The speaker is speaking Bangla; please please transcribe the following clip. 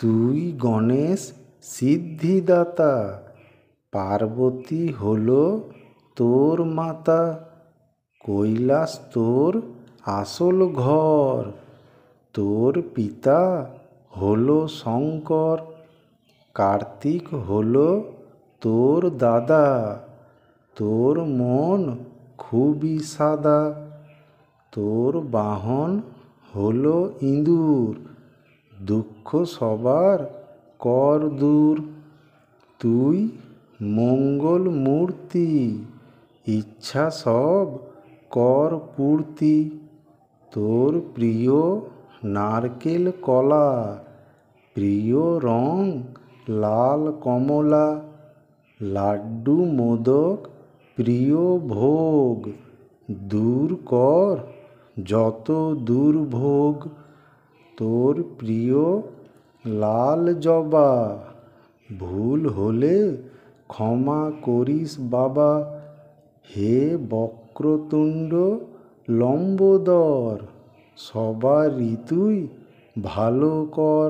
তুই গণেশ সিদ্ধিদাতা, পার্বতী হলো তোর মাতা। কৈলাস তোর আসল ঘর, তোর পিতা হলো শঙ্কর। কার্তিক হলো তোর দাদা, তোর মন খুবই সাদা। তোর বাহন হলো ইঁদুর, দুঃখ সবার কর দূর। তুই মঙ্গল মূর্তি, ইচ্ছা সব কর পূর্তি। তোর প্রিয় নারকেল কলা, প্রিয় রং লাল কমলা। লাড্ডু মোদক প্রিয় ভোগ, দূর কর যত দুর্ভোগ। তোর প্রিয় লাল জবা, ভুল হলে ক্ষমা করিস বাবা। হে বক্রতুণ্ড লম্বোদর, সবার তুই ভালো কর।